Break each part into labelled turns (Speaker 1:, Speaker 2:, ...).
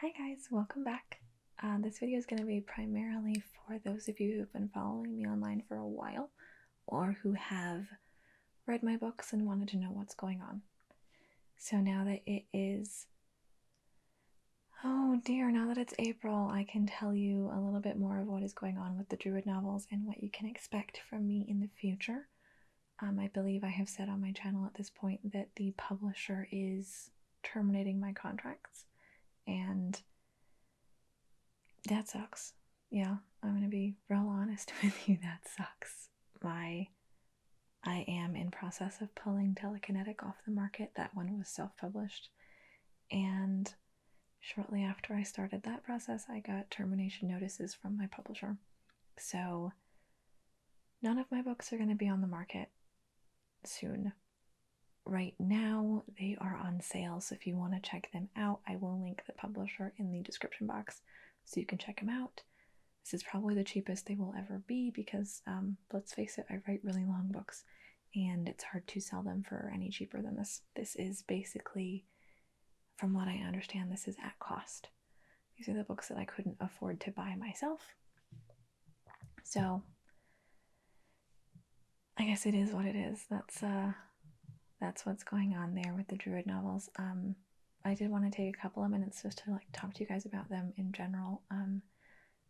Speaker 1: Hi guys, welcome back. This video is going to be primarily for those of you who've been following me online for a while or who have read my books and wanted to know what's going on. So now that it is, oh dear, now that it's April, I can tell you a little bit more of what is going on with the Druid novels and what you can expect from me in the future. I believe I have said on my channel at this point that the publisher is terminating my contracts, and that sucks. Yeah, I'm gonna be real honest with you, that sucks. I am in process of pulling Telekinetic off the market. That one was self-published, and shortly after I started that process, I got termination notices from my publisher. So none of my books are going to be on the market soon. Right now, they are on sale, so if you want to check them out, I will link the publisher in the description box so you can check them out. This is probably the cheapest they will ever be because, let's face it, I write really long books and it's hard to sell them for any cheaper than this. This is basically, from what I understand, this is at cost. These are the books that I couldn't afford to buy myself. So I guess it is what it is. That's what's going on there with the Druid novels. I did want to take a couple of minutes just to talk to you guys about them in general.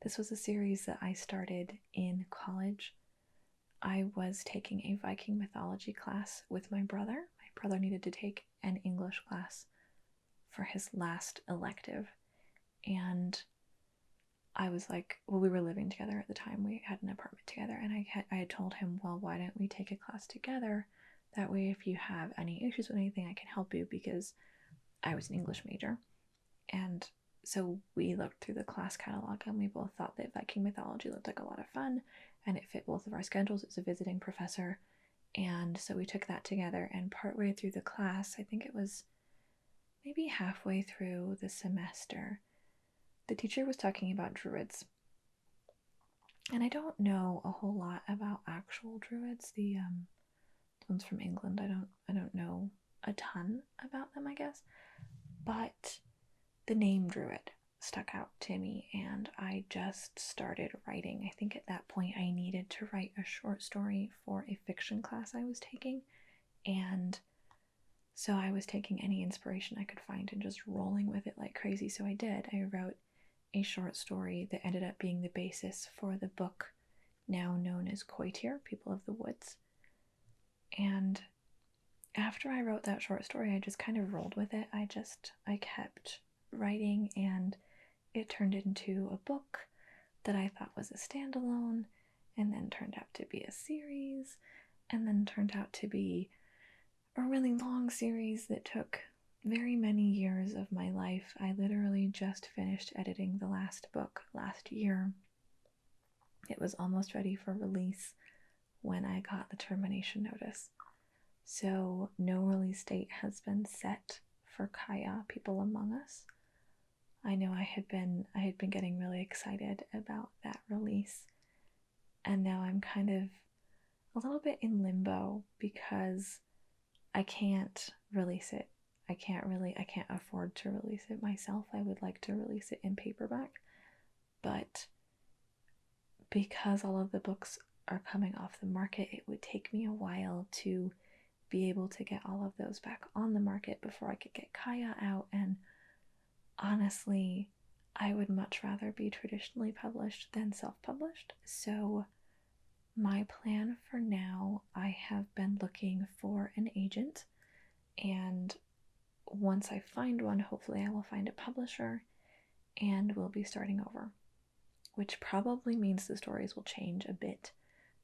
Speaker 1: This was a series that I started in college. I was taking a Viking mythology class with my brother. My brother needed to take an English class for his last elective, and I was like, well, we were living together at the time. We had an apartment together, and I had told him, well, why don't we take a class together? That way, if you have any issues with anything, I can help you, because I was an English major. And so we looked through the class catalog and we both thought that Viking mythology looked like a lot of fun and it fit both of our schedules as a visiting professor. And so we took that together, and partway through the class, I think it was maybe halfway through the semester, the teacher was talking about druids. And I don't know a whole lot about actual druids, the ones from England. I don't know a ton about them, I guess. But the name Druid stuck out to me, and I just started writing. I think at that point I needed to write a short story for a fiction class I was taking, and so I was taking any inspiration I could find and just rolling with it like crazy. So I did. I wrote a short story that ended up being the basis for the book now known as Coitier, People of the Woods. And after I wrote that short story, I just kind of rolled with it. I kept writing, and it turned into a book that I thought was a standalone, and then turned out to be a series, and then turned out to be a really long series that took very many years of my life. I literally just finished editing the last book last year. It was almost ready for release when I got the termination notice. So no release date has been set for Cayau, People Among Us. I know I had been getting really excited about that release, and now I'm kind of a little bit in limbo because I can't release it. I can't afford to release it myself. I would like to release it in paperback, but because all of the books are coming off the market, it would take me a while to be able to get all of those back on the market before I could get Cayau out. And honestly, I would much rather be traditionally published than self-published. So my plan for now, I have been looking for an agent, and once I find one, hopefully I will find a publisher and we'll be starting over, which probably means the stories will change a bit.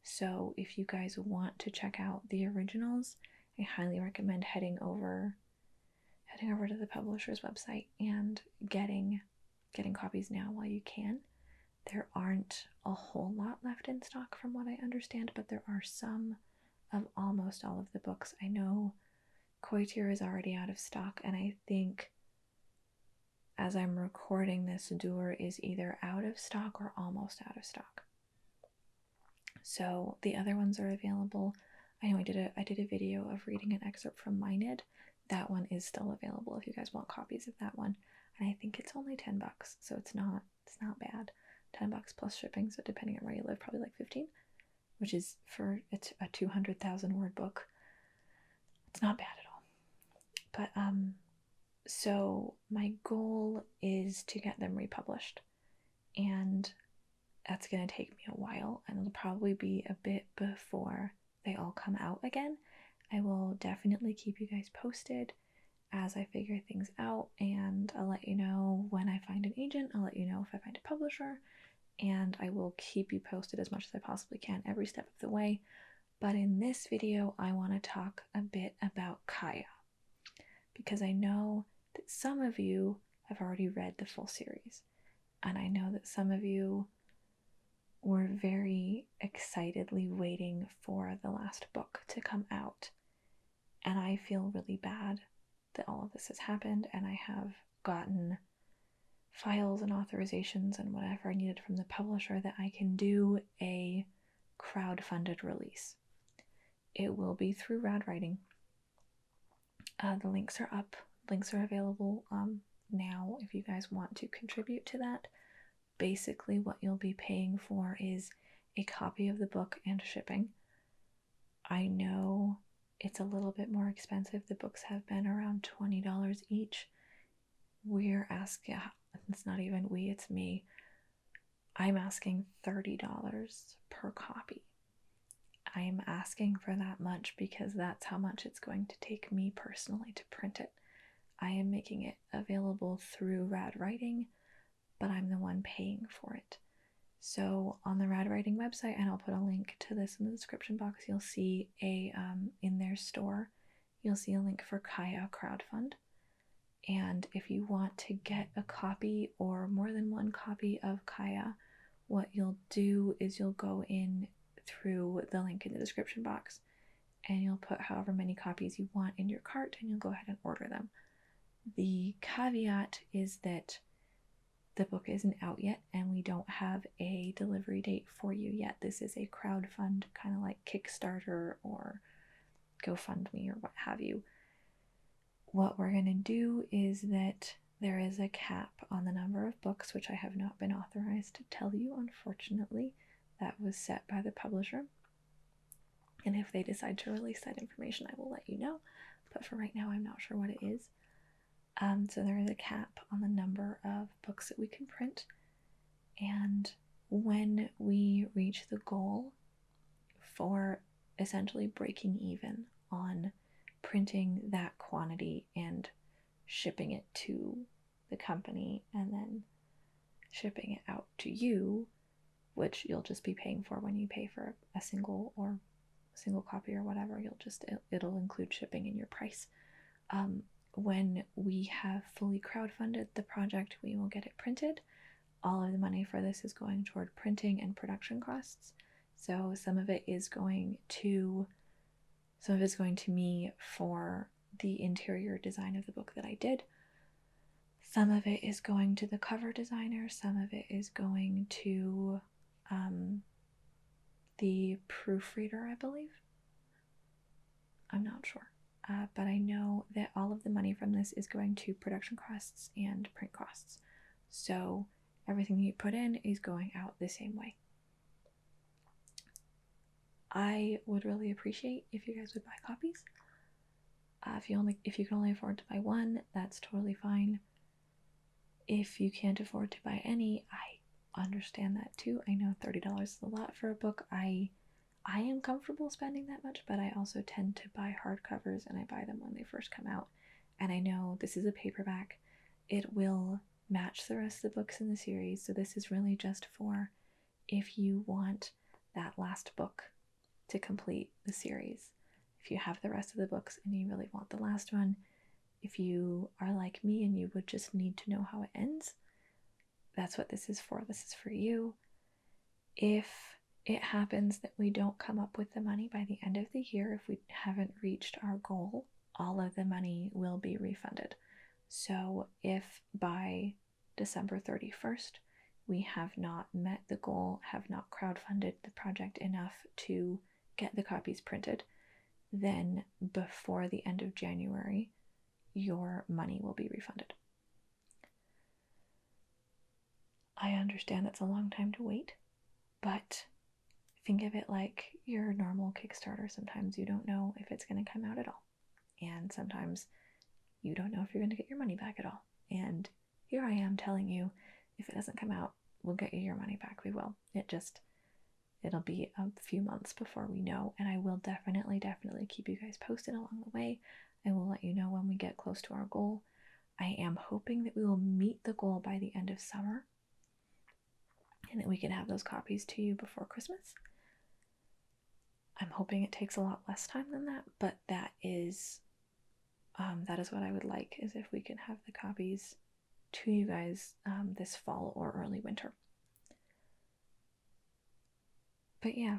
Speaker 1: So if you guys want to check out the originals, I highly recommend heading over to the publisher's website and getting copies now while you can. There aren't a whole lot left in stock from what I understand, but there are some of almost all of the books. I know Coitier is already out of stock, and I think as I'm recording this, Dur is either out of stock or almost out of stock. So the other ones are available. I know I did a video of reading an excerpt from Minid. That one is still available if you guys want copies of that one. and I think it's only $10, so it's not bad. $10 plus shipping, so depending on where you live, probably like 15, which is for it's a 200,000 word book. It's not bad at all. But so my goal is to get them republished, and that's going to take me a while, and it'll probably be a bit before they all come out again. I will definitely keep you guys posted as I figure things out, and I'll let you know when I find an agent. I'll let you know if I find a publisher, and I will keep you posted as much as I possibly can every step of the way. But in this video, I want to talk a bit about Cayau, because I know that some of you have already read the full series, and I know that some of you were very excitedly waiting for the last book to come out, and I feel really bad that all of this has happened, and I have gotten files and authorizations and whatever I needed from the publisher that I can do a crowdfunded release. It will be through RAD Writing. The links are up. Links are available now if you guys want to contribute to that. Basically, what you'll be paying for is a copy of the book and shipping. I know it's a little bit more expensive. The books have been around $20 each. We're asking, it's not even we, it's me. I'm asking $30 per copy. I'm asking for that much because that's how much it's going to take me personally to print it. I am making it available through RAD Writing, but I'm the one paying for it. So on the RAD Writing website, and I'll put a link to this in the description box, you'll see in their store, you'll see a link for Cayau Crowdfund. And if you want to get a copy or more than one copy of Cayau, what you'll do is you'll go in through the link in the description box, and you'll put however many copies you want in your cart, and you'll go ahead and order them. The caveat is that the book isn't out yet, and we don't have a delivery date for you yet. This is a crowdfund, kind of like Kickstarter or GoFundMe or what have you. What we're going to do is that there is a cap on the number of books, which I have not been authorized to tell you, unfortunately. That was set by the publisher. And if they decide to release that information, I will let you know. But for right now, I'm not sure what it is. So there is a cap on the number of books that we can print. And when we reach the goal for essentially breaking even on printing that quantity and shipping it to the company and then shipping it out to you, which you'll just be paying for when you pay for a single copy or whatever, it'll include shipping in your price. When we have fully crowdfunded the project, we will get it printed. All of the money for this is going toward printing and production costs. So some of it is going to me for the interior design of the book that I did. Some of it is going to the cover designer. Some of it is going to the proofreader, I believe. I'm not sure. But I know that all of the money from this is going to production costs and print costs. So everything you put in is going out the same way. I would really appreciate if you guys would buy copies. If you can only afford to buy one, that's totally fine. If you can't afford to buy any, I understand that too. I know $30 is a lot for a book. I am comfortable spending that much, but I also tend to buy hardcovers, and I buy them when they first come out. And I know this is a paperback. It will match the rest of the books in the series, so this is really just for if you want that last book to complete the series. If you have the rest of the books and you really want the last one, if you are like me and you would just need to know how it ends, that's what this is for. This is for you. If it happens that we don't come up with the money by the end of the year, if we haven't reached our goal, all of the money will be refunded. So if by December 31st we have not met the goal, have not crowdfunded the project enough to get the copies printed, then before the end of January, your money will be refunded. I understand it's a long time to wait, but think of it like your normal Kickstarter. Sometimes you don't know if it's going to come out at all, and sometimes you don't know if you're going to get your money back at all. And here I am telling you, if it doesn't come out, we'll get you your money back. We will. It'll be a few months before we know, and I will definitely keep you guys posted along the way. I will let you know when we get close to our goal. I am hoping that we will meet the goal by the end of summer, and that we can have those copies to you before Christmas. I'm hoping it takes a lot less time than that, but that is what I would like, is if we can have the copies to you guys this fall or early winter. But yeah,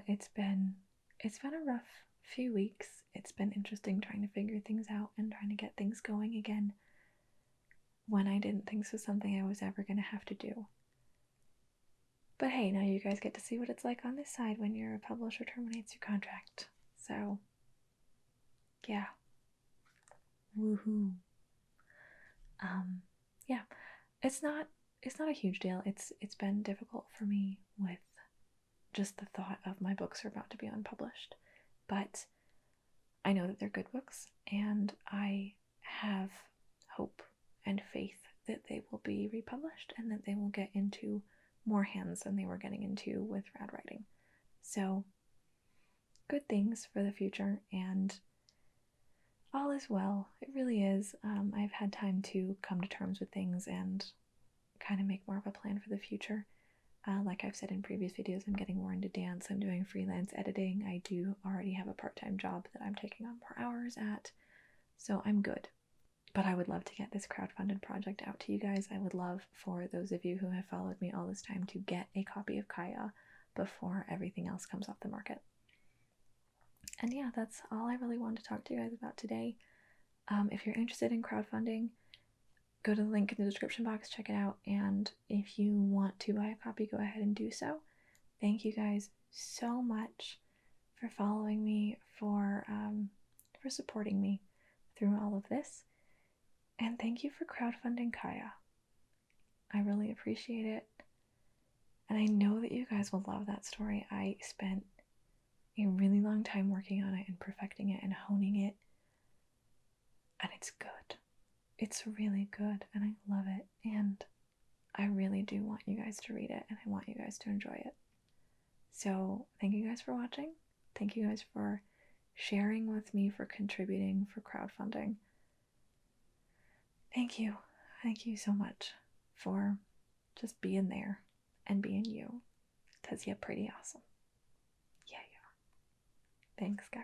Speaker 1: it's been a rough few weeks. It's been interesting trying to figure things out and trying to get things going again when I didn't think this was something I was ever going to have to do. But hey, now you guys get to see what it's like on this side when your publisher terminates your contract. So, yeah. Woohoo. Yeah. It's not a huge deal. It's been difficult for me with just the thought of my books are about to be unpublished. But I know that they're good books, and I have hope and faith that they will be republished and that they will get into more hands than they were getting into with RAD Writing. So, good things for the future, and all is well. It really is. I've had time to come to terms with things and kind of make more of a plan for the future. Like I've said in previous videos, I'm getting more into dance. I'm doing freelance editing. I do already have a part-time job that I'm taking on more hours at, so I'm good. But I would love to get this crowdfunded project out to you guys. I would love for those of you who have followed me all this time to get a copy of Cayau before everything else comes off the market. And yeah, that's all I really wanted to talk to you guys about today. If you're interested in crowdfunding, go to the link in the description box, check it out, and if you want to buy a copy, go ahead and do so. Thank you guys so much for following me, for supporting me through all of this, and thank you for crowdfunding Cayau. I really appreciate it, and I know that you guys will love that story. I spent a really long time working on it and perfecting it and honing it, and it's good. It's really good, and I love it, and I really do want you guys to read it, and I want you guys to enjoy it. So thank you guys for watching. Thank you guys for sharing with me, for contributing, for crowdfunding. Thank you. Thank you so much for just being there and being you, because you're pretty awesome. Yeah, you are. Thanks, guys.